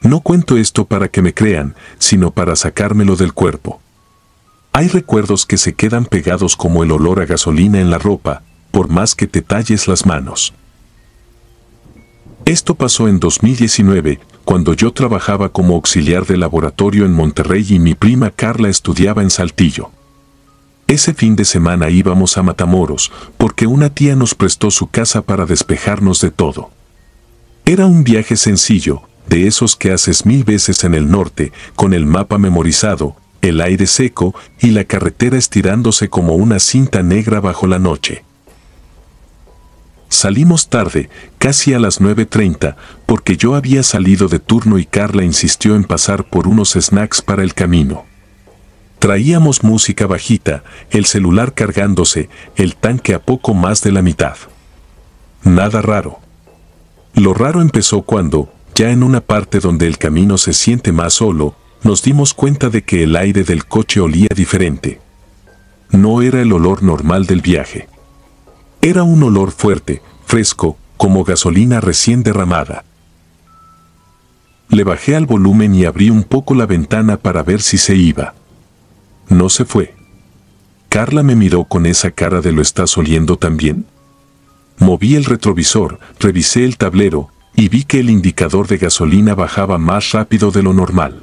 No cuento esto para que me crean, sino para sacármelo del cuerpo. Hay recuerdos que se quedan pegados como el olor a gasolina en la ropa, por más que te talles las manos. Esto pasó en 2019, cuando yo trabajaba como auxiliar de laboratorio en Monterrey y mi prima Carla estudiaba en Saltillo. Ese fin de semana íbamos a Matamoros, porque una tía nos prestó su casa para despejarnos de todo. Era un viaje sencillo, de esos que haces 1000 veces en el norte, con el mapa memorizado, el aire seco y la carretera estirándose como una cinta negra bajo la noche. Salimos tarde, casi a las 9:30, porque yo había salido de turno y Carla insistió en pasar por unos snacks para el camino. Traíamos música bajita, el celular cargándose, el tanque a poco más de la mitad. Nada raro. Lo raro empezó cuando, ya en una parte donde el camino se siente más solo, nos dimos cuenta de que el aire del coche olía diferente. No era el olor normal del viaje. Era un olor fuerte, fresco, como gasolina recién derramada. Le bajé al volumen y abrí un poco la ventana para ver si se iba. No se fue. Carla me miró con esa cara de ¿lo estás oliendo también? Moví el retrovisor, revisé el tablero, y vi que el indicador de gasolina bajaba más rápido de lo normal.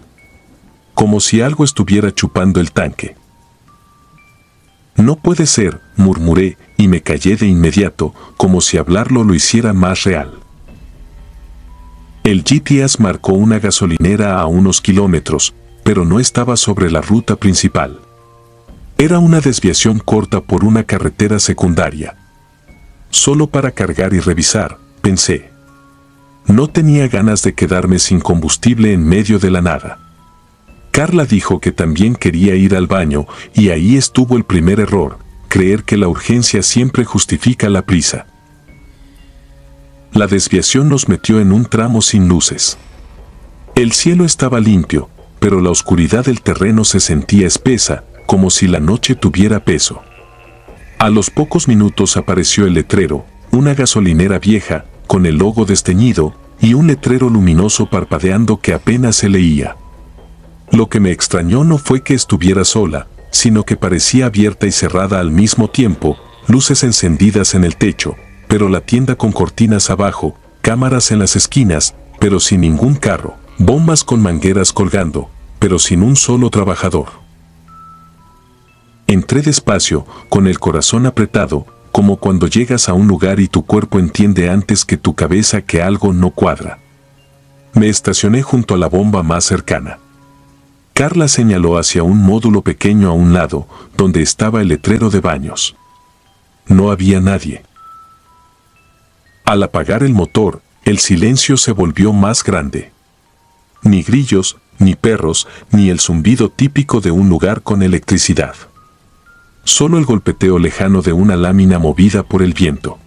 Como si algo estuviera chupando el tanque. No puede ser, murmuré, y me callé de inmediato, como si hablarlo lo hiciera más real. El GPS marcó una gasolinera a unos kilómetros, pero no estaba sobre la ruta principal. Era una desviación corta por una carretera secundaria. Solo para cargar y revisar, pensé. No tenía ganas de quedarme sin combustible en medio de la nada. Carla dijo que también quería ir al baño, y ahí estuvo el primer error, creer que la urgencia siempre justifica la prisa. La desviación nos metió en un tramo sin luces. El cielo estaba limpio, pero la oscuridad del terreno se sentía espesa, como si la noche tuviera peso. A los pocos minutos apareció el letrero, una gasolinera vieja, con el logo desteñido, y un letrero luminoso parpadeando que apenas se leía. Lo que me extrañó no fue que estuviera sola, sino que parecía abierta y cerrada al mismo tiempo, luces encendidas en el techo, pero la tienda con cortinas abajo, cámaras en las esquinas, pero sin ningún carro, bombas con mangueras colgando, pero sin un solo trabajador. Entré despacio, con el corazón apretado, como cuando llegas a un lugar y tu cuerpo entiende antes que tu cabeza que algo no cuadra. Me estacioné junto a la bomba más cercana. Carla señaló hacia un módulo pequeño a un lado, donde estaba el letrero de baños. No había nadie. Al apagar el motor, el silencio se volvió más grande. Ni grillos, ni perros, ni el zumbido típico de un lugar con electricidad. Solo el golpeteo lejano de una lámina movida por el viento.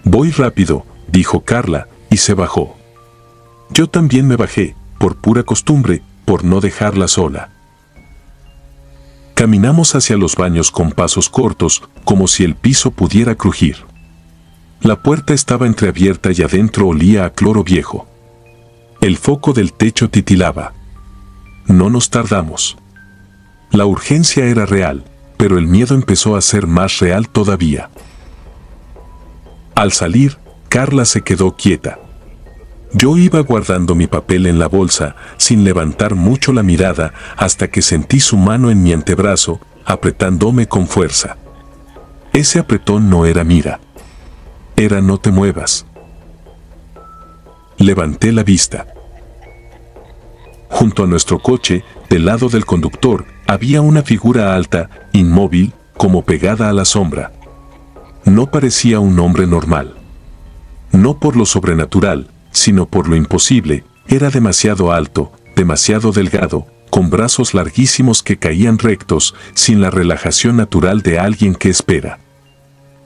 Voy rápido, dijo Carla, y se bajó. Yo también me bajé, por pura costumbre, por no dejarla sola. Caminamos hacia los baños con pasos cortos, como si el piso pudiera crujir. La puerta estaba entreabierta y adentro olía a cloro viejo. El foco del techo titilaba. No nos tardamos. La urgencia era real, pero el miedo empezó a ser más real todavía. Al salir, Carla se quedó quieta. Yo iba guardando mi papel en la bolsa, sin levantar mucho la mirada, hasta que sentí su mano en mi antebrazo, apretándome con fuerza. Ese apretón no era mira. Era no te muevas. Levanté la vista. Junto a nuestro coche, del lado del conductor, había una figura alta, inmóvil, como pegada a la sombra. No parecía un hombre normal. No por lo sobrenatural, sino por lo imposible, era demasiado alto, demasiado delgado, con brazos larguísimos que caían rectos, sin la relajación natural de alguien que espera.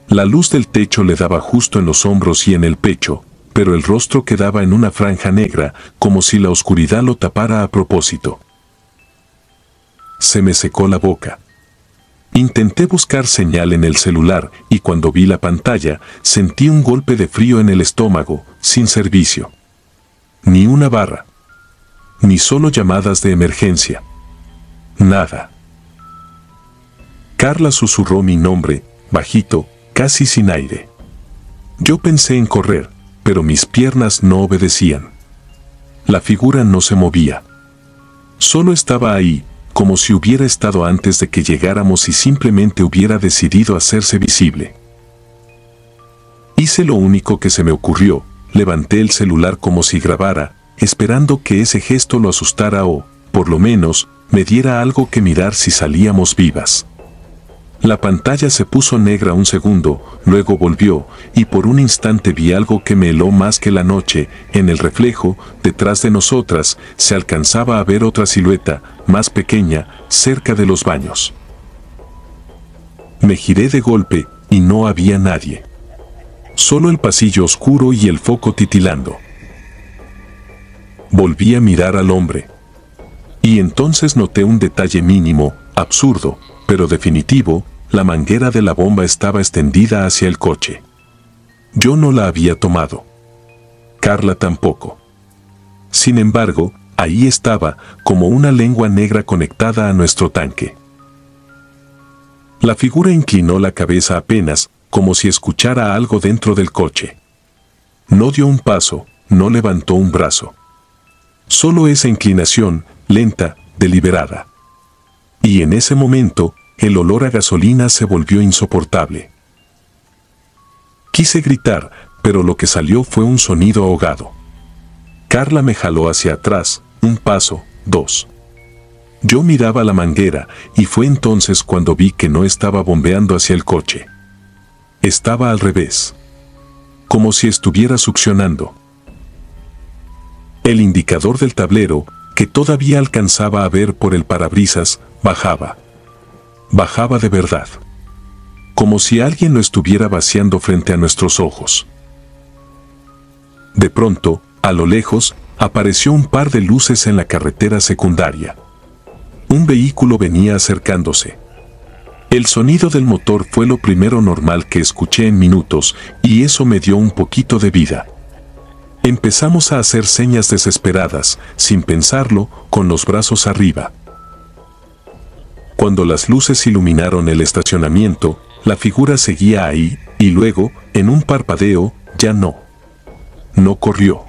La luz del techo le daba justo en los hombros y en el pecho, pero el rostro quedaba en una franja negra, como si la oscuridad lo tapara a propósito. Se me secó la boca. Intenté buscar señal en el celular y cuando vi la pantalla, sentí un golpe de frío en el estómago, sin servicio. Ni una barra. Ni solo llamadas de emergencia. Nada. Carla susurró mi nombre, bajito, casi sin aire. Yo pensé en correr, pero mis piernas no obedecían. La figura no se movía. Solo estaba ahí, como si hubiera estado antes de que llegáramos y simplemente hubiera decidido hacerse visible. Hice lo único que se me ocurrió, levanté el celular como si grabara, esperando que ese gesto lo asustara o, por lo menos, me diera algo que mirar si salíamos vivas. La pantalla se puso negra un segundo, luego volvió, y por un instante vi algo que me heló más que la noche. En el reflejo, detrás de nosotras, se alcanzaba a ver otra silueta, más pequeña, cerca de los baños. Me giré de golpe, y no había nadie. Solo el pasillo oscuro y el foco titilando. Volví a mirar al hombre. Y entonces noté un detalle mínimo, absurdo, pero definitivo: la manguera de la bomba estaba extendida hacia el coche. Yo no la había tomado. Carla tampoco. Sin embargo, ahí estaba, como una lengua negra conectada a nuestro tanque. La figura inclinó la cabeza apenas, como si escuchara algo dentro del coche. No dio un paso, no levantó un brazo. Solo esa inclinación, lenta, deliberada. Y en ese momento, el olor a gasolina se volvió insoportable. Quise gritar, pero lo que salió fue un sonido ahogado. Carla me jaló hacia atrás, un paso, dos. Yo miraba la manguera, y fue entonces cuando vi que no estaba bombeando hacia el coche. Estaba al revés. Como si estuviera succionando. El indicador del tablero, que todavía alcanzaba a ver por el parabrisas, bajaba. Bajaba de verdad. Como si alguien lo estuviera vaciando frente a nuestros ojos. De pronto, a lo lejos, apareció un par de luces en la carretera secundaria. Un vehículo venía acercándose. El sonido del motor fue lo primero normal que escuché en minutos, y eso me dio un poquito de vida. Empezamos a hacer señas desesperadas, sin pensarlo, con los brazos arriba. Cuando las luces iluminaron el estacionamiento, la figura seguía ahí, y luego, en un parpadeo, ya no. No corrió.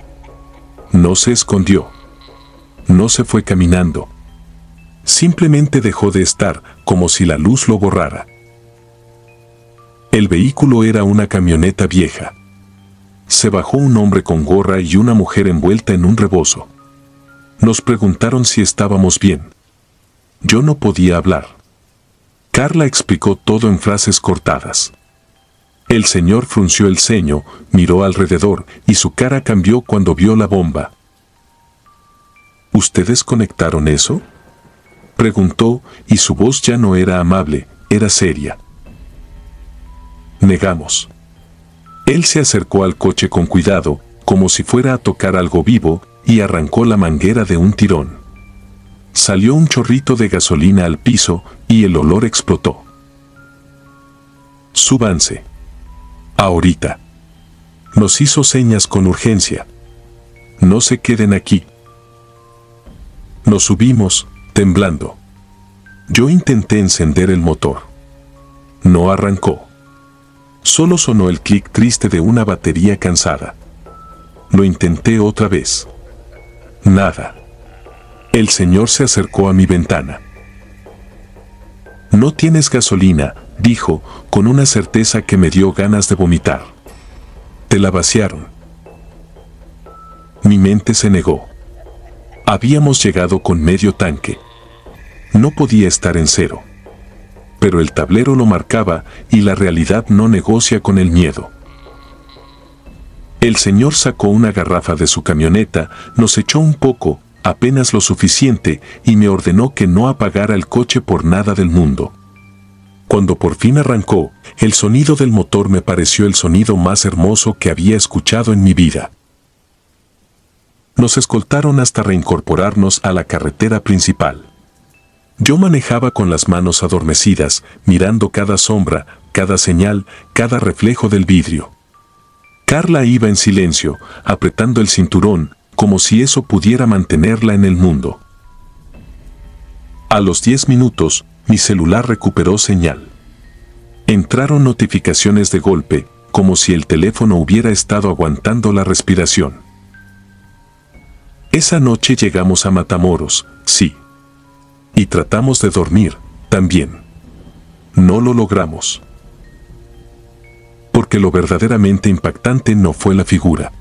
No se escondió. No se fue caminando. Simplemente dejó de estar, como si la luz lo borrara. El vehículo era una camioneta vieja. Se bajó un hombre con gorra y una mujer envuelta en un rebozo. Nos preguntaron si estábamos bien. Yo no podía hablar. Carla explicó todo en frases cortadas. El señor frunció el ceño, miró alrededor, y su cara cambió cuando vio la bomba. ¿Ustedes conectaron eso?, preguntó, y su voz ya no era amable, era seria. Negamos. Él se acercó al coche con cuidado, como si fuera a tocar algo vivo, y arrancó la manguera de un tirón. Salió un chorrito de gasolina al piso, y el olor explotó. Súbanse. Ahorita. Nos hizo señas con urgencia. No se queden aquí. Nos subimos, temblando. Yo intenté encender el motor. No arrancó. Solo sonó el clic triste de una batería cansada. Lo intenté otra vez. Nada. El señor se acercó a mi ventana. «No tienes gasolina», dijo, con una certeza que me dio ganas de vomitar. «Te la vaciaron». Mi mente se negó. Habíamos llegado con medio tanque. No podía estar en cero. Pero el tablero lo marcaba, y la realidad no negocia con el miedo. El señor sacó una garrafa de su camioneta, nos echó un poco, apenas lo suficiente, y me ordenó que no apagara el coche por nada del mundo. Cuando por fin arrancó, el sonido del motor me pareció el sonido más hermoso que había escuchado en mi vida. Nos escoltaron hasta reincorporarnos a la carretera principal. Yo manejaba con las manos adormecidas, mirando cada sombra, cada señal, cada reflejo del vidrio. Carla iba en silencio, apretando el cinturón, como si eso pudiera mantenerla en el mundo. A los 10 minutos, mi celular recuperó señal. Entraron notificaciones de golpe, como si el teléfono hubiera estado aguantando la respiración. Esa noche llegamos a Matamoros, sí. Y tratamos de dormir, también. No lo logramos. Porque lo verdaderamente impactante no fue la figura.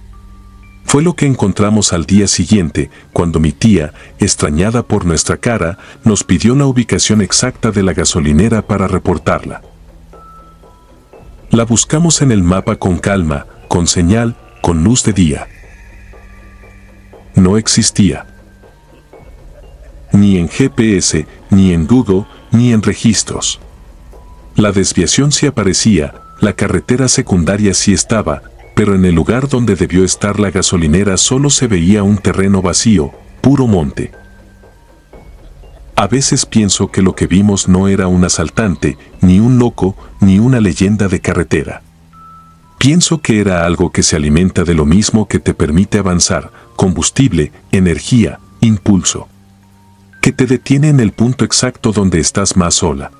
Fue lo que encontramos al día siguiente, cuando mi tía, extrañada por nuestra cara, nos pidió la ubicación exacta de la gasolinera para reportarla. La buscamos en el mapa con calma, con señal, con luz de día. No existía. Ni en GPS, ni en Google, ni en registros. La desviación sí aparecía, la carretera secundaria sí estaba, pero en el lugar donde debió estar la gasolinera solo se veía un terreno vacío, puro monte. A veces pienso que lo que vimos no era un asaltante, ni un loco, ni una leyenda de carretera. Pienso que era algo que se alimenta de lo mismo que te permite avanzar, combustible, energía, impulso. Que te detiene en el punto exacto donde estás más sola.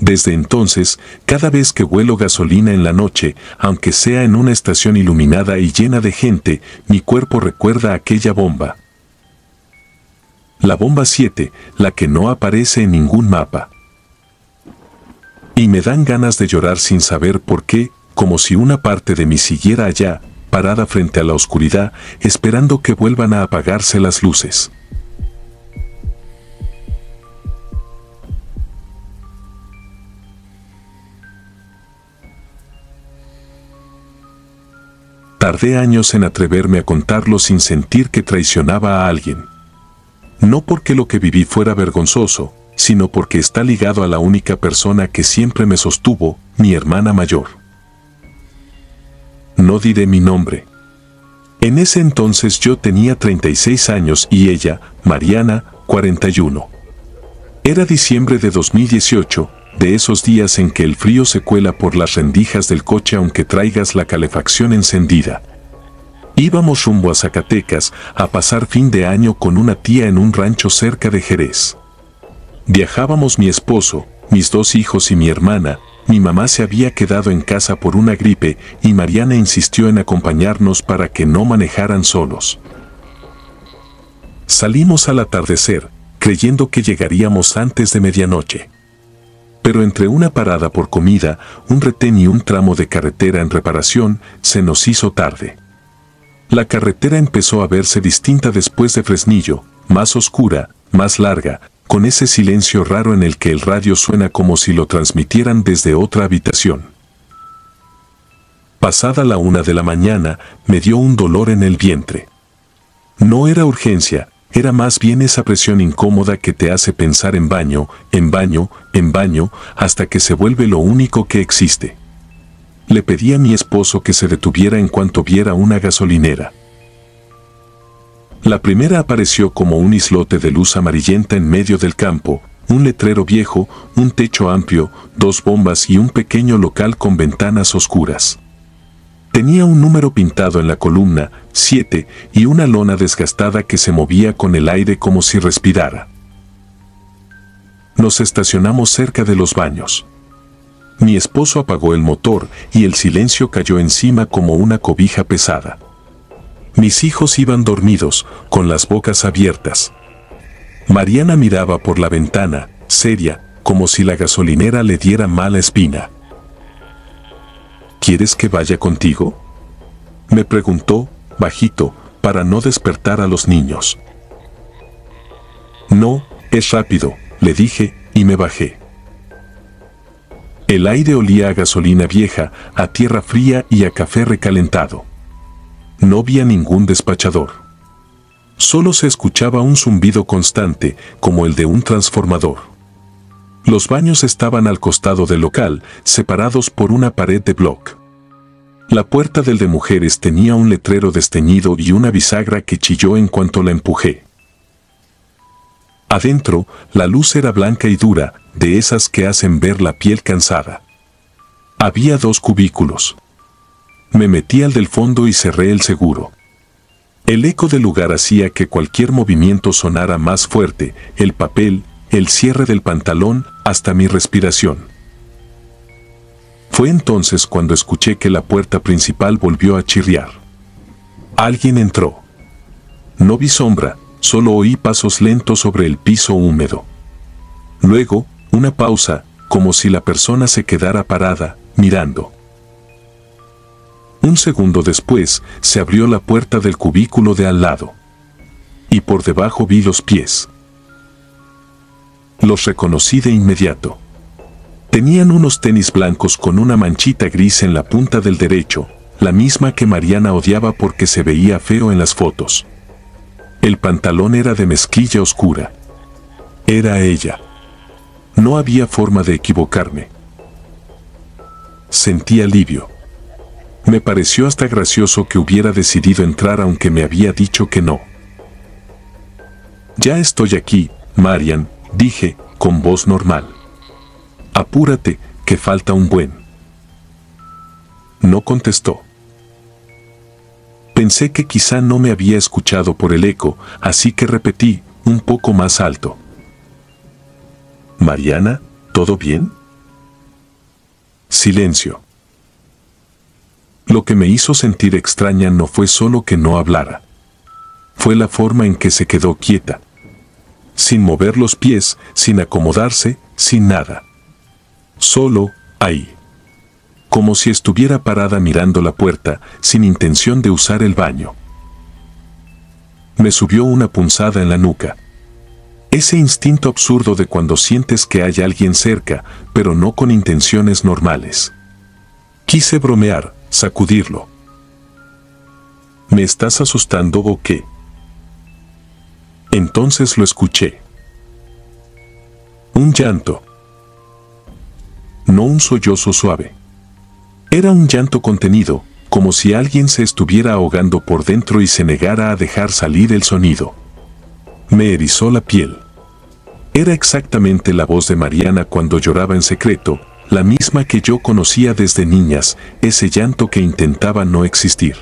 Desde entonces, cada vez que huelo gasolina en la noche, aunque sea en una estación iluminada y llena de gente, mi cuerpo recuerda aquella bomba. La bomba 7, la que no aparece en ningún mapa. Y me dan ganas de llorar sin saber por qué, como si una parte de mí siguiera allá, parada frente a la oscuridad, esperando que vuelvan a apagarse las luces. Tardé años en atreverme a contarlo sin sentir que traicionaba a alguien. No porque lo que viví fuera vergonzoso, sino porque está ligado a la única persona que siempre me sostuvo, mi hermana mayor. No diré mi nombre. En ese entonces yo tenía 36 años y ella, Mariana, 41. Era diciembre de 2018, de esos días en que el frío se cuela por las rendijas del coche aunque traigas la calefacción encendida. Íbamos rumbo a Zacatecas a pasar fin de año con una tía en un rancho cerca de Jerez. Viajábamos mi esposo, mis 2 hijos y mi hermana. Mi mamá se había quedado en casa por una gripe y Mariana insistió en acompañarnos para que no manejaran solos. Salimos al atardecer, creyendo que llegaríamos antes de medianoche. Pero entre una parada por comida, un retén y un tramo de carretera en reparación, se nos hizo tarde. La carretera empezó a verse distinta después de Fresnillo, más oscura, más larga, con ese silencio raro en el que el radio suena como si lo transmitieran desde otra habitación. Pasada la 1 de la mañana, me dio un dolor en el vientre. No era urgencia, era más bien esa presión incómoda que te hace pensar en baño, en baño, en baño, hasta que se vuelve lo único que existe. Le pedí a mi esposo que se detuviera en cuanto viera una gasolinera. La primera apareció como un islote de luz amarillenta en medio del campo, un letrero viejo, un techo amplio, 2 bombas y un pequeño local con ventanas oscuras. Tenía un número pintado en la columna, 7, y una lona desgastada que se movía con el aire como si respirara. Nos estacionamos cerca de los baños. Mi esposo apagó el motor y el silencio cayó encima como una cobija pesada. Mis hijos iban dormidos, con las bocas abiertas. Mariana miraba por la ventana, seria, como si la gasolinera le diera mala espina. ¿Quieres que vaya contigo?, me preguntó, bajito, para no despertar a los niños. No, es rápido, le dije, y me bajé. El aire olía a gasolina vieja, a tierra fría y a café recalentado. No vi a ningún despachador. Solo se escuchaba un zumbido constante, como el de un transformador. Los baños estaban al costado del local, separados por una pared de bloc. La puerta del de mujeres tenía un letrero desteñido y una bisagra que chilló en cuanto la empujé. Adentro, la luz era blanca y dura, de esas que hacen ver la piel cansada. Había 2 cubículos. Me metí al del fondo y cerré el seguro. El eco del lugar hacía que cualquier movimiento sonara más fuerte, el papel, el cierre del pantalón, hasta mi respiración. Fue entonces cuando escuché que la puerta principal volvió a chirriar. Alguien entró. No vi sombra, solo oí pasos lentos sobre el piso húmedo. Luego, una pausa, como si la persona se quedara parada, mirando. Un segundo después, se abrió la puerta del cubículo de al lado. Y por debajo vi los pies. Los reconocí de inmediato. Tenían unos tenis blancos con una manchita gris en la punta del derecho, la misma que Mariana odiaba porque se veía feo en las fotos. El pantalón era de mezclilla oscura. Era ella. No había forma de equivocarme. Sentí alivio. Me pareció hasta gracioso que hubiera decidido entrar aunque me había dicho que no. Ya estoy aquí, Marian, dije, con voz normal. Apúrate, que falta un buen. No contestó. Pensé que quizá no me había escuchado por el eco, así que repetí, un poco más alto. Mariana, ¿todo bien? Silencio. Lo que me hizo sentir extraña no fue solo que no hablara. Fue la forma en que se quedó quieta. Sin mover los pies, sin acomodarse, sin nada. Solo, ahí. Como si estuviera parada mirando la puerta, sin intención de usar el baño. Me subió una punzada en la nuca. Ese instinto absurdo de cuando sientes que hay alguien cerca, pero no con intenciones normales. Quise bromear, sacudirlo. ¿Me estás asustando o qué? Entonces lo escuché. Un llanto. No un sollozo suave. Era un llanto contenido, como si alguien se estuviera ahogando por dentro y se negara a dejar salir el sonido. Me erizó la piel. Era exactamente la voz de Mariana cuando lloraba en secreto, la misma que yo conocía desde niñas, ese llanto que intentaba no existir.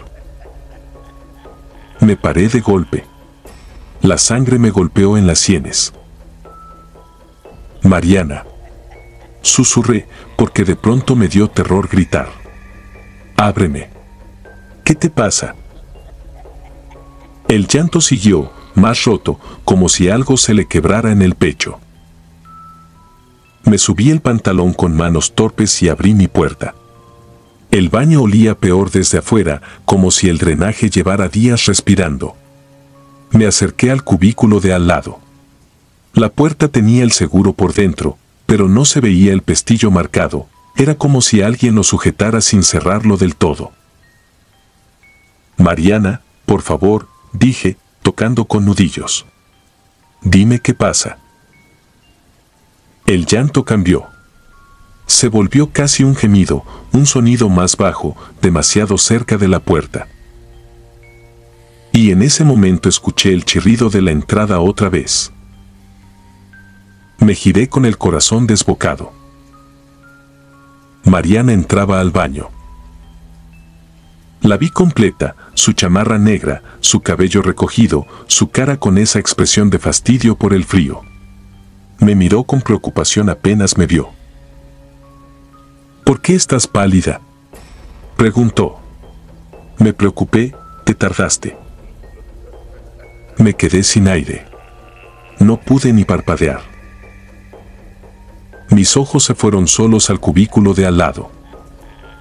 Me paré de golpe. La sangre me golpeó en las sienes. Mariana. Susurré, porque de pronto me dio terror gritar. Ábreme. ¿Qué te pasa? El llanto siguió, más roto, como si algo se le quebrara en el pecho. Me subí el pantalón con manos torpes y abrí mi puerta. El baño olía peor desde afuera, como si el drenaje llevara días respirando. Me acerqué al cubículo de al lado. La puerta tenía el seguro por dentro, pero no se veía el pestillo marcado, era como si alguien lo sujetara sin cerrarlo del todo. Mariana, por favor, dije, tocando con nudillos. Dime qué pasa. El llanto cambió. Se volvió casi un gemido, un sonido más bajo, demasiado cerca de la puerta. Y en ese momento escuché el chirrido de la entrada otra vez. Me giré con el corazón desbocado. Mariana entraba al baño. La vi completa, su chamarra negra, su cabello recogido, su cara con esa expresión de fastidio por el frío. Me miró con preocupación apenas me vio. ¿Por qué estás pálida?, preguntó. Me preocupé, te tardaste. Me quedé sin aire. No pude ni parpadear. Mis ojos se fueron solos al cubículo de al lado.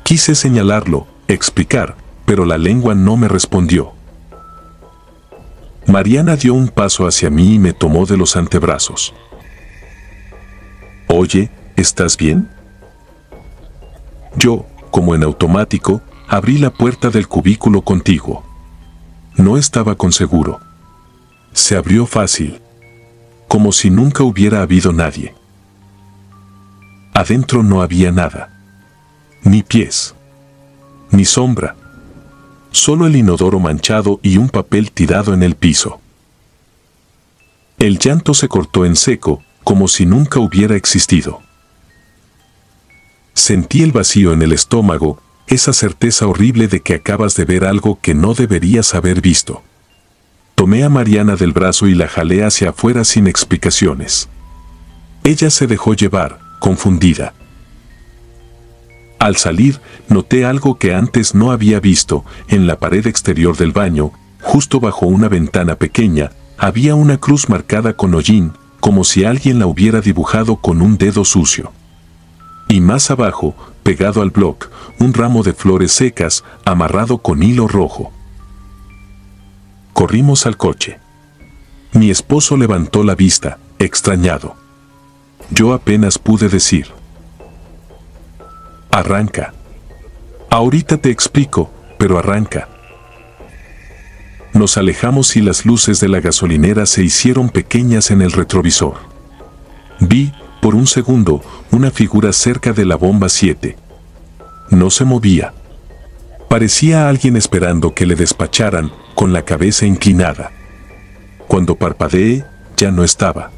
Quise señalarlo, explicar, pero la lengua no me respondió. Mariana dio un paso hacia mí y me tomó de los antebrazos. Oye, ¿estás bien? Yo, como en automático, abrí la puerta del cubículo contiguo. No estaba con seguro. Se abrió fácil, como si nunca hubiera habido nadie. Adentro no había nada. Ni pies. Ni sombra. Solo el inodoro manchado y un papel tirado en el piso. El llanto se cortó en seco, como si nunca hubiera existido. Sentí el vacío en el estómago, esa certeza horrible de que acabas de ver algo que no deberías haber visto. Tomé a Mariana del brazo y la jalé hacia afuera sin explicaciones. Ella se dejó llevar, confundida. Al salir, noté algo que antes no había visto. En la pared exterior del baño, justo bajo una ventana pequeña, había una cruz marcada con hollín, como si alguien la hubiera dibujado con un dedo sucio. Y más abajo, pegado al bloc, un ramo de flores secas, amarrado con hilo rojo. Corrimos al coche. Mi esposo levantó la vista, extrañado. Yo apenas pude decir: arranca. Ahorita te explico, pero arranca. Nos alejamos y las luces de la gasolinera se hicieron pequeñas en el retrovisor. Vi, por un segundo, una figura cerca de la bomba 7. No se movía. Parecía alguien esperando que le despacharan, con la cabeza inclinada. Cuando parpadeé, ya no estaba.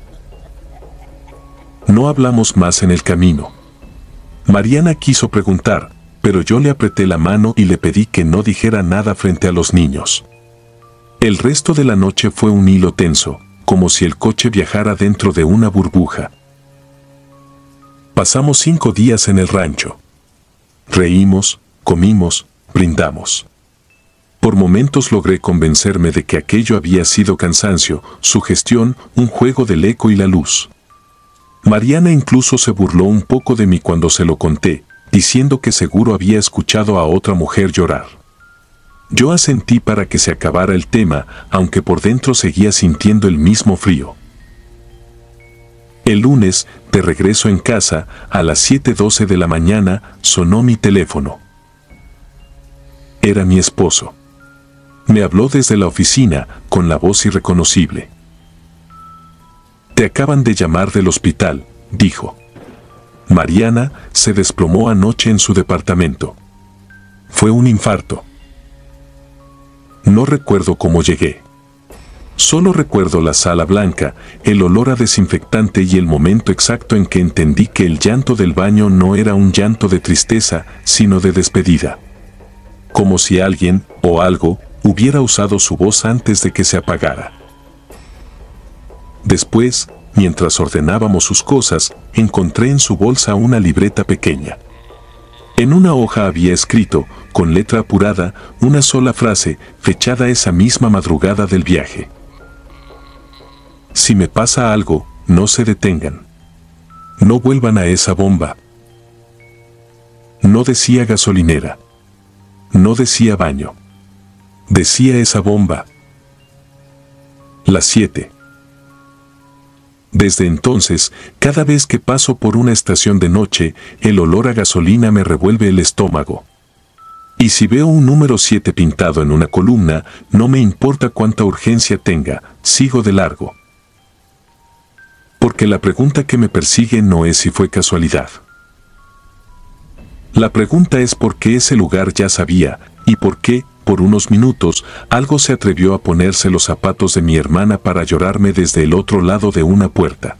No hablamos más en el camino. Mariana quiso preguntar, pero yo le apreté la mano y le pedí que no dijera nada frente a los niños. El resto de la noche fue un hilo tenso, como si el coche viajara dentro de una burbuja. Pasamos 5 días en el rancho. Reímos, comimos, brindamos. Por momentos logré convencerme de que aquello había sido cansancio, sugestión, un juego del eco y la luz. Mariana incluso se burló un poco de mí cuando se lo conté, diciendo que seguro había escuchado a otra mujer llorar. Yo asentí para que se acabara el tema, aunque por dentro seguía sintiendo el mismo frío. El lunes, de regreso en casa, a las 7:12 de la mañana, sonó mi teléfono. Era mi esposo. Me habló desde la oficina, con la voz irreconocible. «Te acaban de llamar del hospital», dijo. Mariana se desplomó anoche en su departamento. Fue un infarto. No recuerdo cómo llegué. Solo recuerdo la sala blanca, el olor a desinfectante y el momento exacto en que entendí que el llanto del baño no era un llanto de tristeza, sino de despedida. Como si alguien, o algo, hubiera usado su voz antes de que se apagara. Después, mientras ordenábamos sus cosas, encontré en su bolsa una libreta pequeña. En una hoja había escrito, con letra apurada, una sola frase, fechada esa misma madrugada del viaje. Si me pasa algo, no se detengan. No vuelvan a esa bomba. No decía gasolinera. No decía baño. Decía esa bomba. Las 7. Desde entonces, cada vez que paso por una estación de noche, el olor a gasolina me revuelve el estómago. Y si veo un número 7 pintado en una columna, no me importa cuánta urgencia tenga, sigo de largo. Porque la pregunta que me persigue no es si fue casualidad. La pregunta es por qué ese lugar ya sabía, y por qué, por unos minutos, algo se atrevió a ponerse los zapatos de mi hermana para llorarme desde el otro lado de una puerta.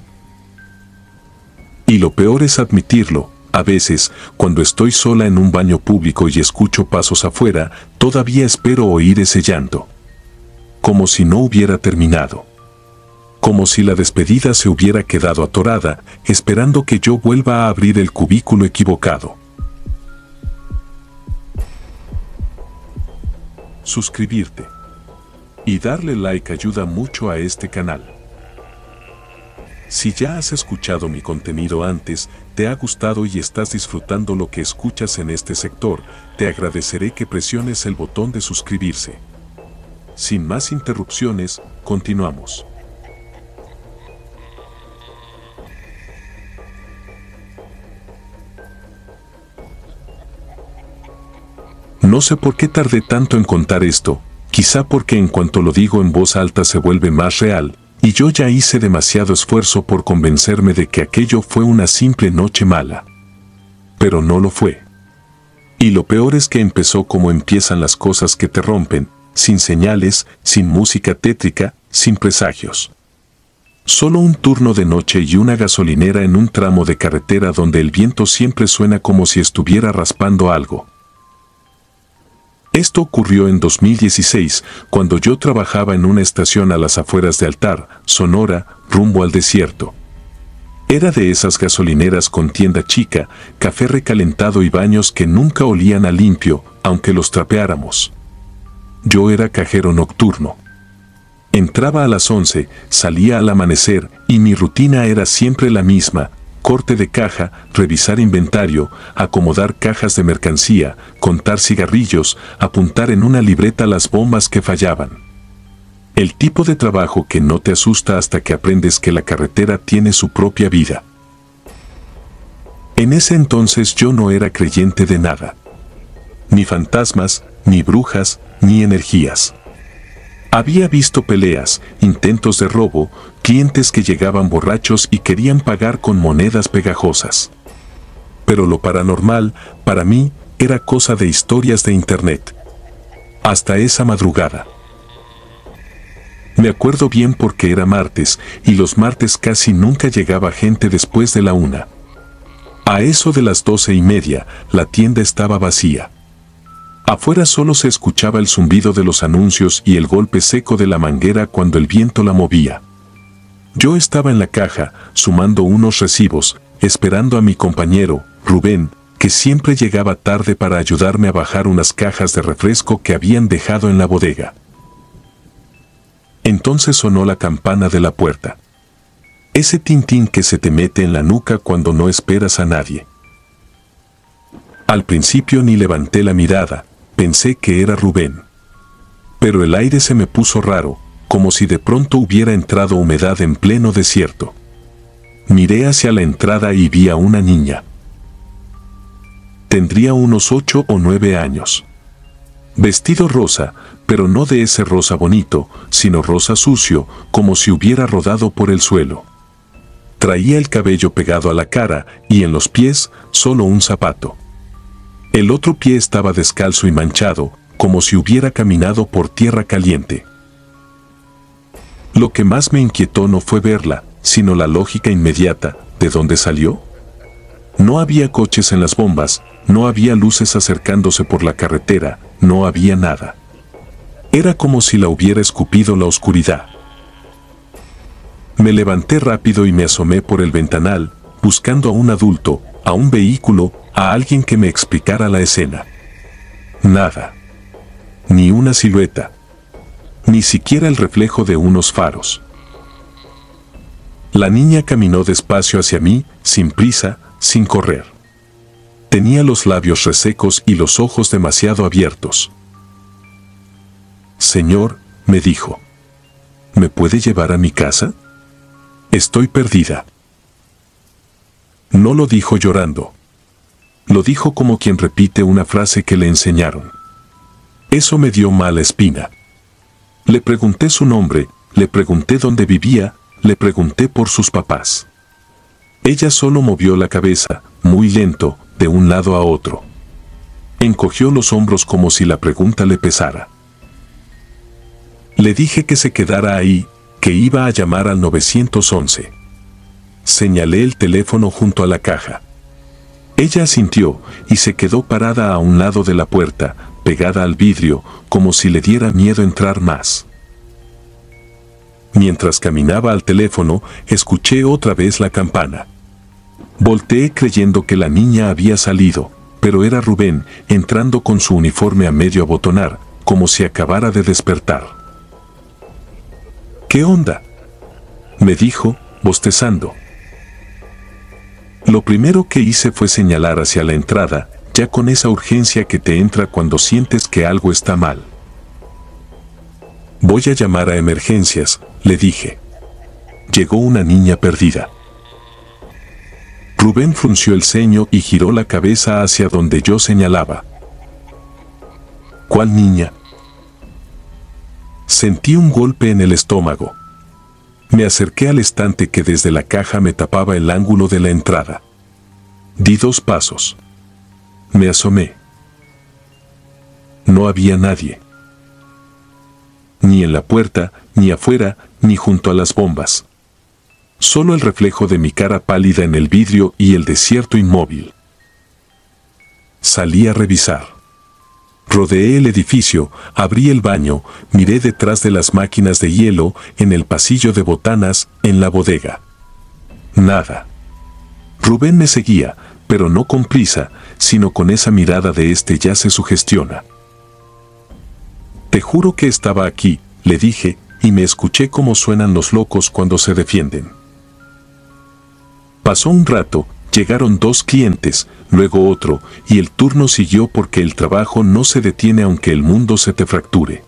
Y lo peor es admitirlo, a veces, cuando estoy sola en un baño público y escucho pasos afuera, todavía espero oír ese llanto. Como si no hubiera terminado. Como si la despedida se hubiera quedado atorada, esperando que yo vuelva a abrir el cubículo equivocado. Suscribirte y darle like ayuda mucho a este canal. Si ya has escuchado mi contenido antes, te ha gustado y estás disfrutando lo que escuchas en este sector, te agradeceré que presiones el botón de suscribirse. Sin más interrupciones, continuamos. No sé por qué tardé tanto en contar esto, quizá porque en cuanto lo digo en voz alta se vuelve más real, y yo ya hice demasiado esfuerzo por convencerme de que aquello fue una simple noche mala. Pero no lo fue. Y lo peor es que empezó como empiezan las cosas que te rompen, sin señales, sin música tétrica, sin presagios. Solo un turno de noche y una gasolinera en un tramo de carretera donde el viento siempre suena como si estuviera raspando algo. Esto ocurrió en 2016, cuando yo trabajaba en una estación a las afueras de Altar, Sonora, rumbo al desierto. Era de esas gasolineras con tienda chica, café recalentado y baños que nunca olían a limpio, aunque los trapeáramos. Yo era cajero nocturno. Entraba a las 11, salía al amanecer y mi rutina era siempre la misma: corte de caja, revisar inventario, acomodar cajas de mercancía, contar cigarrillos, apuntar en una libreta las bombas que fallaban. El tipo de trabajo que no te asusta hasta que aprendes que la carretera tiene su propia vida. En ese entonces yo no era creyente de nada. Ni fantasmas, ni brujas, ni energías. Había visto peleas, intentos de robo, clientes que llegaban borrachos y querían pagar con monedas pegajosas. Pero lo paranormal, para mí, era cosa de historias de internet. Hasta esa madrugada. Me acuerdo bien porque era martes, y los martes casi nunca llegaba gente después de la 1. A eso de las 12:30, la tienda estaba vacía. Afuera solo se escuchaba el zumbido de los anuncios y el golpe seco de la manguera cuando el viento la movía. Yo estaba en la caja, sumando unos recibos, esperando a mi compañero, Rubén, que siempre llegaba tarde para ayudarme a bajar unas cajas de refresco que habían dejado en la bodega. Entonces sonó la campana de la puerta. Ese tintín que se te mete en la nuca cuando no esperas a nadie. Al principio ni levanté la mirada, pensé que era Rubén. Pero el aire se me puso raro, como si de pronto hubiera entrado humedad en pleno desierto. Miré hacia la entrada y vi a una niña. Tendría unos 8 o 9 años. Vestido rosa, pero no de ese rosa bonito, sino rosa sucio, como si hubiera rodado por el suelo. Traía el cabello pegado a la cara y en los pies solo un zapato. El otro pie estaba descalzo y manchado, como si hubiera caminado por tierra caliente. Lo que más me inquietó no fue verla, sino la lógica inmediata: ¿de dónde salió? No había coches en las bombas, no había luces acercándose por la carretera, no había nada. Era como si la hubiera escupido la oscuridad. Me levanté rápido y me asomé por el ventanal, buscando a un adulto, a un vehículo, a alguien que me explicara la escena. Nada. Ni una silueta. Ni siquiera el reflejo de unos faros. La niña caminó despacio hacia mí, sin prisa, sin correr. Tenía los labios resecos y los ojos demasiado abiertos. «Señor», me dijo, «¿me puede llevar a mi casa? Estoy perdida». No lo dijo llorando. Lo dijo como quien repite una frase que le enseñaron. Eso me dio mala espina. Le pregunté su nombre, le pregunté dónde vivía, le pregunté por sus papás. Ella solo movió la cabeza, muy lento, de un lado a otro. Encogió los hombros como si la pregunta le pesara. Le dije que se quedara ahí, que iba a llamar al 911. Señalé el teléfono junto a la caja. Ella asintió y se quedó parada a un lado de la puerta, pegada al vidrio, como si le diera miedo entrar más. Mientras caminaba al teléfono, escuché otra vez la campana. Volteé creyendo que la niña había salido, pero era Rubén, entrando con su uniforme a medio abotonar, como si acabara de despertar. «¿Qué onda?», me dijo, bostezando. Lo primero que hice fue señalar hacia la entrada, ya con esa urgencia que te entra cuando sientes que algo está mal. «Voy a llamar a emergencias», le dije. «Llegó una niña perdida». Rubén frunció el ceño y giró la cabeza hacia donde yo señalaba. «¿Cuál niña?». Sentí un golpe en el estómago. Me acerqué al estante que desde la caja me tapaba el ángulo de la entrada. Di 2 pasos. Me asomé. No había nadie. Ni en la puerta, ni afuera, ni junto a las bombas. Solo el reflejo de mi cara pálida en el vidrio y el desierto inmóvil. Salí a revisar. Rodeé el edificio, abrí el baño, miré detrás de las máquinas de hielo, en el pasillo de botanas, en la bodega. Nada. Rubén me seguía, pero no con prisa, sino con esa mirada de este ya se sugestiona. Te juro que estaba aquí, le dije, y me escuché cómo suenan los locos cuando se defienden. Pasó un rato, llegaron 2 clientes, luego otro, y el turno siguió porque el trabajo no se detiene aunque el mundo se te fracture.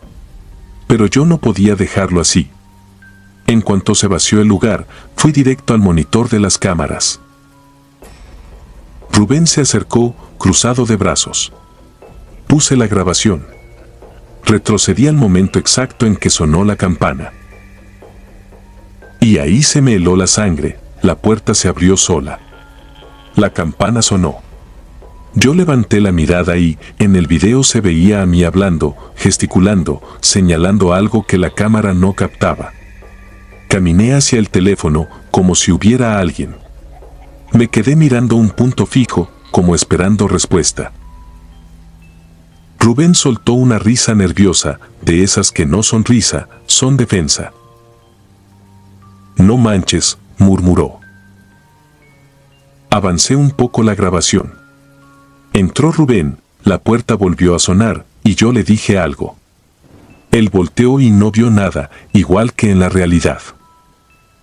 Pero yo no podía dejarlo así. En cuanto se vació el lugar, fui directo al monitor de las cámaras. Rubén se acercó, cruzado de brazos. Puse la grabación. Retrocedí al momento exacto en que sonó la campana. Y ahí se me heló la sangre, la puerta se abrió sola. La campana sonó. Yo levanté la mirada y, en el video se veía a mí hablando, gesticulando, señalando algo que la cámara no captaba. Caminé hacia el teléfono, como si hubiera alguien. Me quedé mirando un punto fijo, como esperando respuesta. Rubén soltó una risa nerviosa, de esas que no son risa, son defensa. No manches, murmuró. Avancé un poco la grabación. Entró Rubén, la puerta volvió a sonar, y yo le dije algo. Él volteó y no vio nada, igual que en la realidad.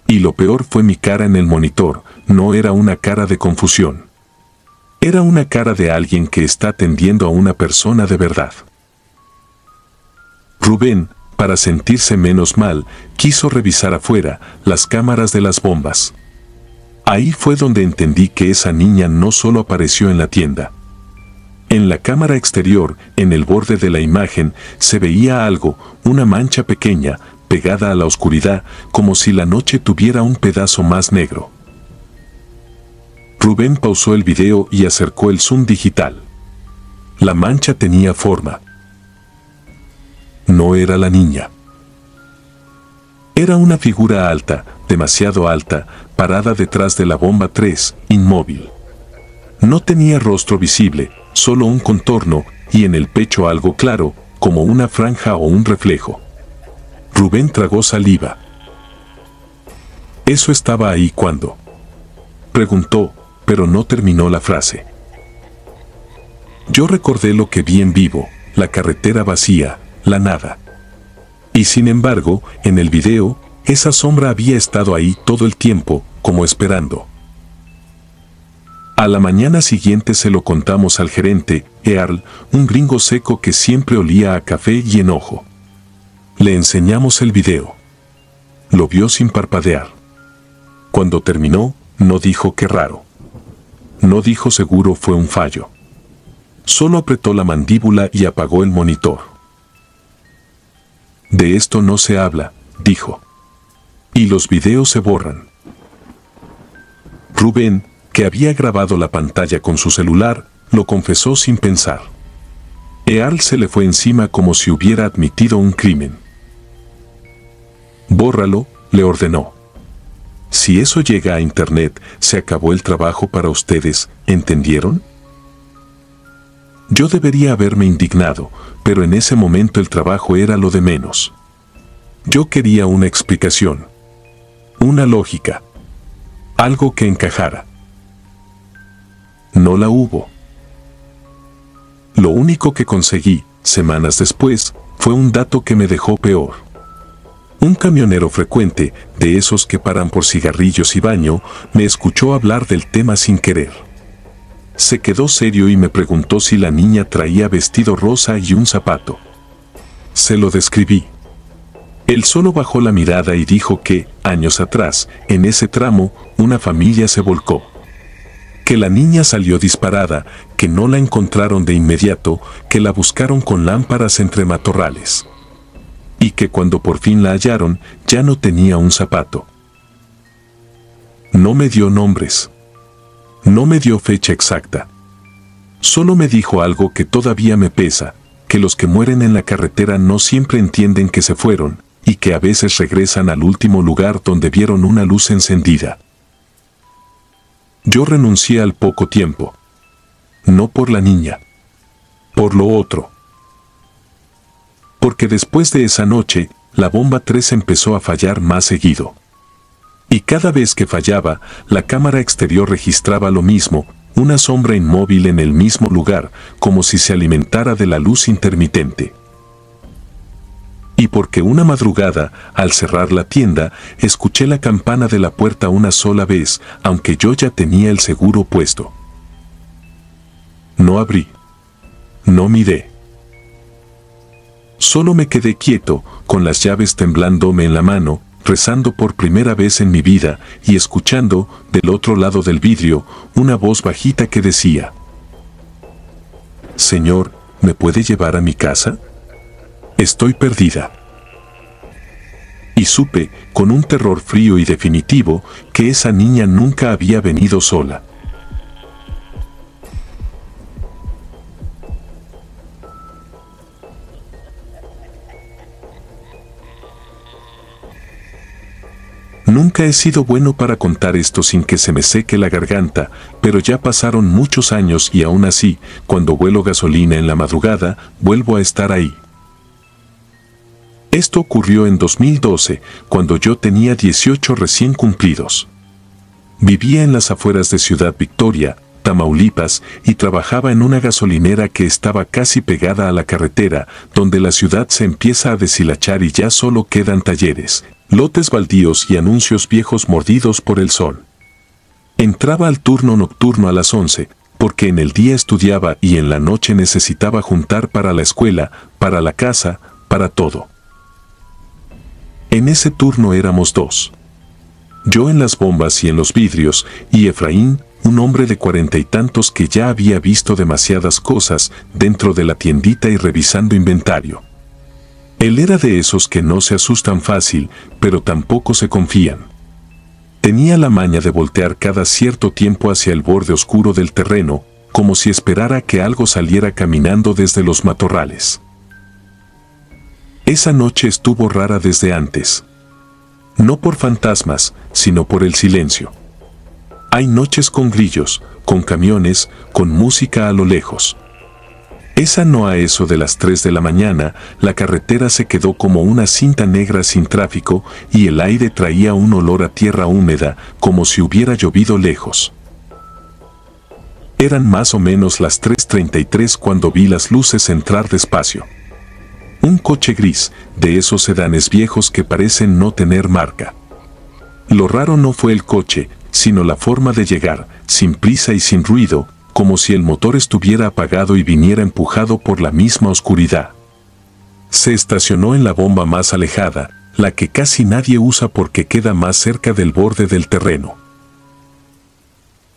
Y lo peor fue mi cara en el monitor, no era una cara de confusión. Era una cara de alguien que está atendiendo a una persona de verdad. Rubén, para sentirse menos mal, quiso revisar afuera las cámaras de las bombas. Ahí fue donde entendí que esa niña no solo apareció en la tienda. En la cámara exterior, en el borde de la imagen, se veía algo, una mancha pequeña, pegada a la oscuridad, como si la noche tuviera un pedazo más negro. Rubén pausó el video y acercó el zoom digital. La mancha tenía forma. No era la niña. Era una figura alta, demasiado alta, parada detrás de la bomba 3, inmóvil. No tenía rostro visible, solo un contorno, y en el pecho algo claro, como una franja o un reflejo. Rubén tragó saliva. ¿Eso estaba ahí cuando? Preguntó, pero no terminó la frase. Yo recordé lo que vi en vivo, la carretera vacía, la nada. Y sin embargo, en el video, esa sombra había estado ahí todo el tiempo, como esperando. A la mañana siguiente se lo contamos al gerente, Earl, un gringo seco que siempre olía a café y enojo. Le enseñamos el video. Lo vio sin parpadear. Cuando terminó, no dijo qué raro. No dijo seguro fue un fallo. Solo apretó la mandíbula y apagó el monitor. De esto no se habla, dijo. Y los videos se borran. Rubén, que había grabado la pantalla con su celular, lo confesó sin pensar. Earl se le fue encima como si hubiera admitido un crimen. Bórralo, le ordenó. Si eso llega a internet, se acabó el trabajo para ustedes, ¿entendieron? Yo debería haberme indignado, pero en ese momento el trabajo era lo de menos. Yo quería una explicación. Una lógica. Algo que encajara. No la hubo. Lo único que conseguí, semanas después, fue un dato que me dejó peor. Un camionero frecuente, de esos que paran por cigarrillos y baño, me escuchó hablar del tema sin querer. Se quedó serio y me preguntó si la niña traía vestido rosa y un zapato. Se lo describí. Él solo bajó la mirada y dijo que, años atrás, en ese tramo, una familia se volcó. Que la niña salió disparada, que no la encontraron de inmediato, que la buscaron con lámparas entre matorrales. Y que cuando por fin la hallaron, ya no tenía un zapato. No me dio nombres. No me dio fecha exacta. Solo me dijo algo que todavía me pesa, que los que mueren en la carretera no siempre entienden que se fueron, y que a veces regresan al último lugar donde vieron una luz encendida. Yo renuncié al poco tiempo. No por la niña. Por lo otro. Porque después de esa noche, la bomba 3 empezó a fallar más seguido. Y cada vez que fallaba, la cámara exterior registraba lo mismo, una sombra inmóvil en el mismo lugar, como si se alimentara de la luz intermitente. Y porque una madrugada, al cerrar la tienda, escuché la campana de la puerta una sola vez, aunque yo ya tenía el seguro puesto. No abrí. No miré. Solo me quedé quieto, con las llaves temblándome en la mano, rezando por primera vez en mi vida y escuchando, del otro lado del vidrio, una voz bajita que decía: «Señor, ¿me puede llevar a mi casa? Estoy perdida». Y supe, con un terror frío y definitivo, que esa niña nunca había venido sola. Nunca he sido bueno para contar esto sin que se me seque la garganta, pero ya pasaron muchos años y aún así, cuando huelo gasolina en la madrugada, vuelvo a estar ahí. Esto ocurrió en 2012, cuando yo tenía 18 recién cumplidos. Vivía en las afueras de Ciudad Victoria, Tamaulipas, y trabajaba en una gasolinera que estaba casi pegada a la carretera, donde la ciudad se empieza a deshilachar y ya solo quedan talleres, lotes baldíos y anuncios viejos mordidos por el sol. Entraba al turno nocturno a las 11, porque en el día estudiaba y en la noche necesitaba juntar para la escuela, para la casa, para todo. En ese turno éramos dos. Yo en las bombas y en los vidrios, y Efraín, un hombre de 40 y tantos que ya había visto demasiadas cosas dentro de la tiendita y revisando inventario. Él era de esos que no se asustan fácil, pero tampoco se confían. Tenía la maña de voltear cada cierto tiempo hacia el borde oscuro del terreno, como si esperara que algo saliera caminando desde los matorrales. Esa noche estuvo rara desde antes. No por fantasmas, sino por el silencio. Hay noches con grillos, con camiones, con música a lo lejos. Esa no a eso de las 3 de la mañana, la carretera se quedó como una cinta negra sin tráfico y el aire traía un olor a tierra húmeda, como si hubiera llovido lejos. Eran más o menos las 3:33 cuando vi las luces entrar despacio. Un coche gris, de esos sedanes viejos que parecen no tener marca. Lo raro no fue el coche, sino la forma de llegar, sin prisa y sin ruido, como si el motor estuviera apagado y viniera empujado por la misma oscuridad. Se estacionó en la bomba más alejada, la que casi nadie usa porque queda más cerca del borde del terreno.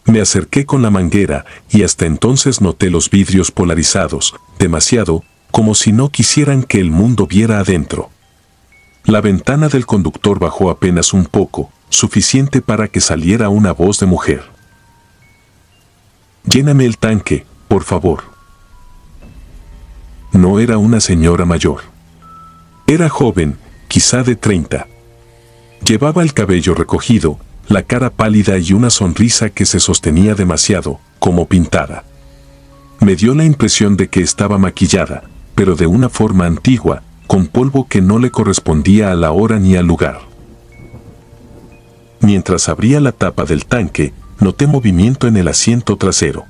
Me acerqué con la manguera y hasta entonces noté los vidrios polarizados, demasiado, como si no quisieran que el mundo viera adentro. La ventana del conductor bajó apenas un poco, suficiente para que saliera una voz de mujer. «Lléname el tanque, por favor». No era una señora mayor. Era joven, quizá de 30. Llevaba el cabello recogido, la cara pálida y una sonrisa que se sostenía demasiado, como pintada. Me dio la impresión de que estaba maquillada, pero de una forma antigua, con polvo que no le correspondía a la hora ni al lugar. Mientras abría la tapa del tanque, noté movimiento en el asiento trasero.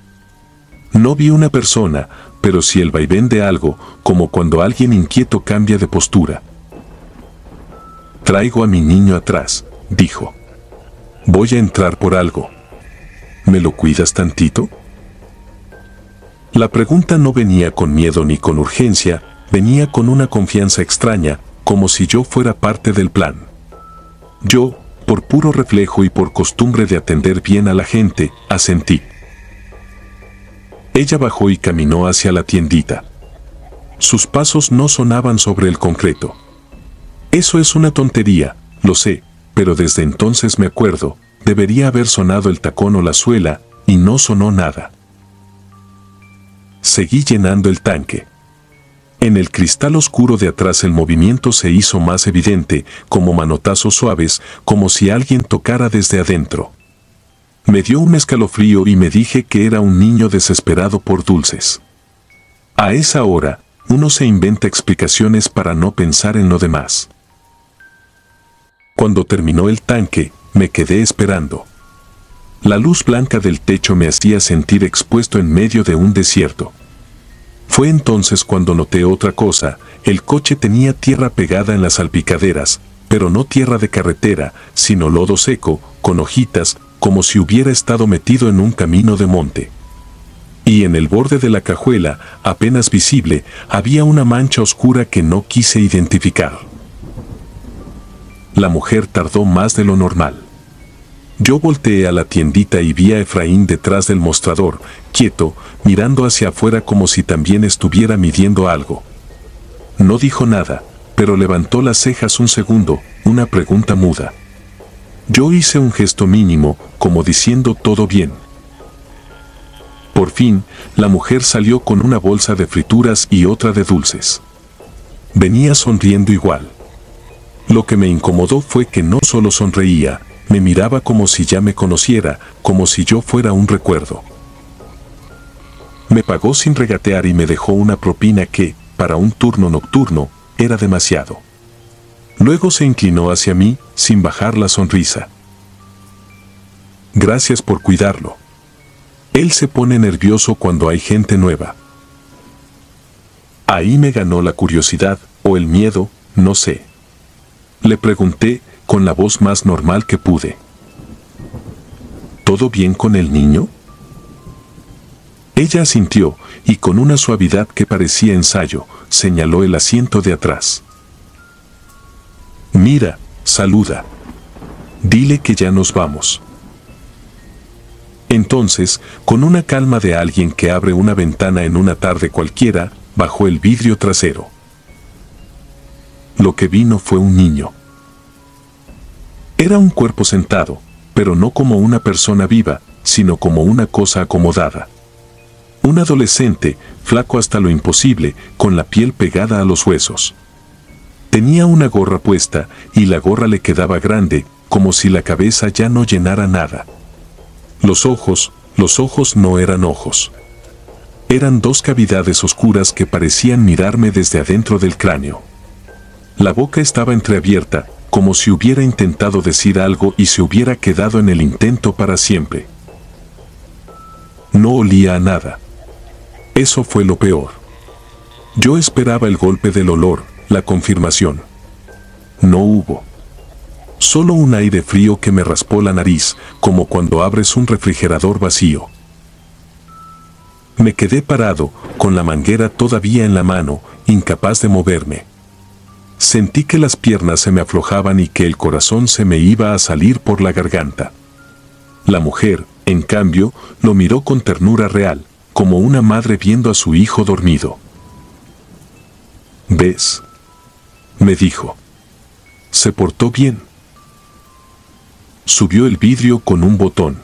No vi una persona, pero sí el vaivén de algo, como cuando alguien inquieto cambia de postura. «Traigo a mi niño atrás», dijo. «Voy a entrar por algo. ¿Me lo cuidas tantito?». La pregunta no venía con miedo ni con urgencia, venía con una confianza extraña, como si yo fuera parte del plan. Yo, por puro reflejo y por costumbre de atender bien a la gente, asentí. Ella bajó y caminó hacia la tiendita. Sus pasos no sonaban sobre el concreto. Eso es una tontería, lo sé, pero desde entonces me acuerdo, debería haber sonado el tacón o la suela, y no sonó nada. Seguí llenando el tanque. En el cristal oscuro de atrás el movimiento se hizo más evidente, como manotazos suaves, como si alguien tocara desde adentro. Me dio un escalofrío y me dije que era un niño desesperado por dulces. A esa hora, uno se inventa explicaciones para no pensar en lo demás. Cuando terminó el tanque, me quedé esperando. La luz blanca del techo me hacía sentir expuesto en medio de un desierto. Fue entonces cuando noté otra cosa: el coche tenía tierra pegada en las salpicaderas, pero no tierra de carretera, sino lodo seco, con hojitas, como si hubiera estado metido en un camino de monte. Y en el borde de la cajuela, apenas visible, había una mancha oscura que no quise identificar. La mujer tardó más de lo normal. Yo volteé a la tiendita y vi a Efraín detrás del mostrador, quieto, mirando hacia afuera como si también estuviera midiendo algo. No dijo nada, pero levantó las cejas un segundo, una pregunta muda. Yo hice un gesto mínimo, como diciendo todo bien. Por fin, la mujer salió con una bolsa de frituras y otra de dulces. Venía sonriendo igual. Lo que me incomodó fue que no solo sonreía, me miraba como si ya me conociera, como si yo fuera un recuerdo. Me pagó sin regatear y me dejó una propina que, para un turno nocturno, era demasiado. Luego se inclinó hacia mí, sin bajar la sonrisa. Gracias por cuidarlo. Él se pone nervioso cuando hay gente nueva. Ahí me ganó la curiosidad, o el miedo, no sé. Le pregunté, con la voz más normal que pude. ¿Todo bien con el niño? Ella asintió, y con una suavidad que parecía ensayo, señaló el asiento de atrás. Mira, saluda. Dile que ya nos vamos. Entonces, con una calma de alguien que abre una ventana en una tarde cualquiera, bajó el vidrio trasero. Lo que vino fue un niño. Era un cuerpo sentado, pero no como una persona viva, sino como una cosa acomodada. Un adolescente, flaco hasta lo imposible, con la piel pegada a los huesos. Tenía una gorra puesta, y la gorra le quedaba grande, como si la cabeza ya no llenara nada. Los ojos no eran ojos. Eran dos cavidades oscuras que parecían mirarme desde adentro del cráneo. La boca estaba entreabierta, como si hubiera intentado decir algo y se hubiera quedado en el intento para siempre. No olía a nada. Eso fue lo peor. Yo esperaba el golpe del olor, la confirmación. No hubo. Solo un aire frío que me raspó la nariz, como cuando abres un refrigerador vacío. Me quedé parado, con la manguera todavía en la mano, incapaz de moverme. Sentí que las piernas se me aflojaban y que el corazón se me iba a salir por la garganta. La mujer, en cambio, lo miró con ternura real, como una madre viendo a su hijo dormido. ¿Ves?, me dijo. Se portó bien. Subió el vidrio con un botón.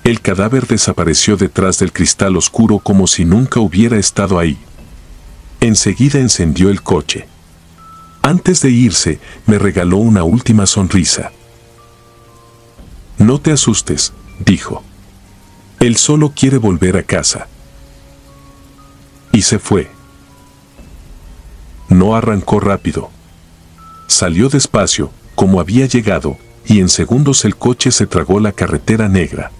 El cadáver desapareció detrás del cristal oscuro como si nunca hubiera estado ahí. Enseguida encendió el coche. Antes de irse, me regaló una última sonrisa. No te asustes, dijo. Él solo quiere volver a casa. Y se fue. No arrancó rápido. Salió despacio, como había llegado, y en segundos el coche se tragó la carretera negra.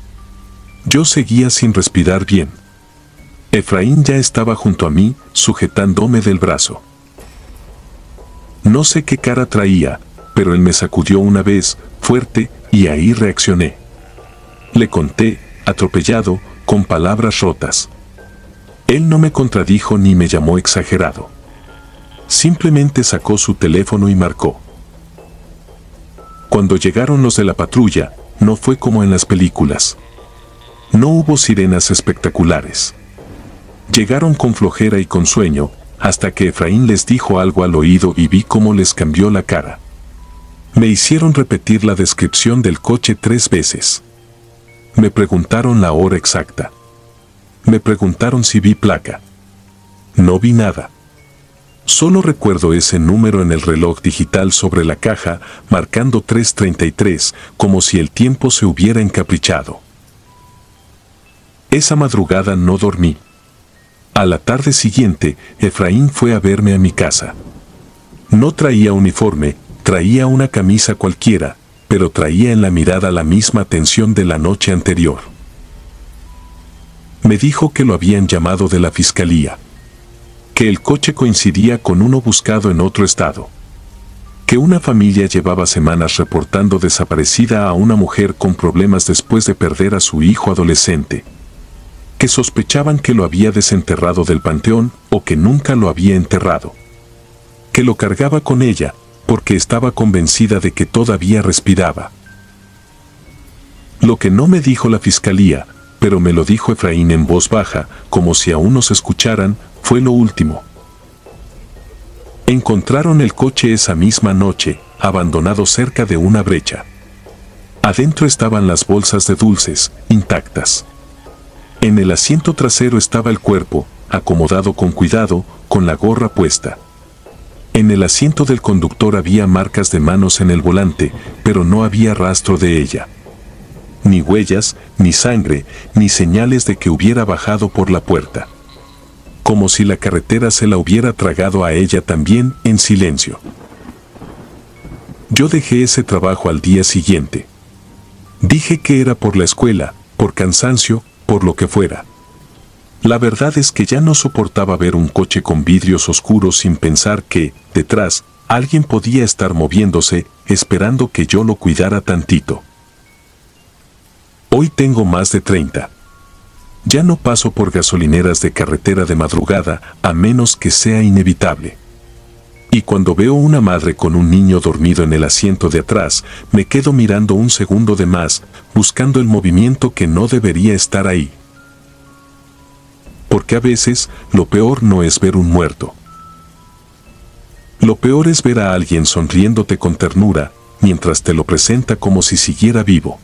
Yo seguía sin respirar bien. Efraín ya estaba junto a mí, sujetándome del brazo. No sé qué cara traía, pero él me sacudió una vez, fuerte, y ahí reaccioné. Le conté, atropellado, con palabras rotas. Él no me contradijo ni me llamó exagerado. Simplemente sacó su teléfono y marcó. Cuando llegaron los de la patrulla, no fue como en las películas. No hubo sirenas espectaculares. Llegaron con flojera y con sueño, hasta que Efraín les dijo algo al oído y vi cómo les cambió la cara. Me hicieron repetir la descripción del coche 3 veces. Me preguntaron la hora exacta. Me preguntaron si vi placa. No vi nada. Solo recuerdo ese número en el reloj digital sobre la caja, marcando 3:33, como si el tiempo se hubiera encaprichado. Esa madrugada no dormí. A la tarde siguiente, Efraín fue a verme a mi casa. No traía uniforme, traía una camisa cualquiera, pero traía en la mirada la misma tensión de la noche anterior. Me dijo que lo habían llamado de la fiscalía, que el coche coincidía con uno buscado en otro estado, que una familia llevaba semanas reportando desaparecida a una mujer con problemas después de perder a su hijo adolescente, que sospechaban que lo había desenterrado del panteón o que nunca lo había enterrado, que lo cargaba con ella porque estaba convencida de que todavía respiraba. Lo que no me dijo la fiscalía, pero me lo dijo Efraín en voz baja, como si aún nos escucharan, fue lo último. Encontraron el coche esa misma noche, abandonado cerca de una brecha. Adentro estaban las bolsas de dulces, intactas. En el asiento trasero estaba el cuerpo, acomodado con cuidado, con la gorra puesta. En el asiento del conductor había marcas de manos en el volante, pero no había rastro de ella. Ni huellas, ni sangre, ni señales de que hubiera bajado por la puerta. Como si la carretera se la hubiera tragado a ella también, en silencio. Yo dejé ese trabajo al día siguiente. Dije que era por la escuela, por cansancio, por lo que fuera. La verdad es que ya no soportaba ver un coche con vidrios oscuros sin pensar que, detrás, alguien podía estar moviéndose, esperando que yo lo cuidara tantito. Hoy tengo más de 30. Ya no paso por gasolineras de carretera de madrugada, a menos que sea inevitable. Y cuando veo una madre con un niño dormido en el asiento de atrás, me quedo mirando un segundo de más, buscando el movimiento que no debería estar ahí. Porque a veces, lo peor no es ver un muerto. Lo peor es ver a alguien sonriéndote con ternura, mientras te lo presenta como si siguiera vivo.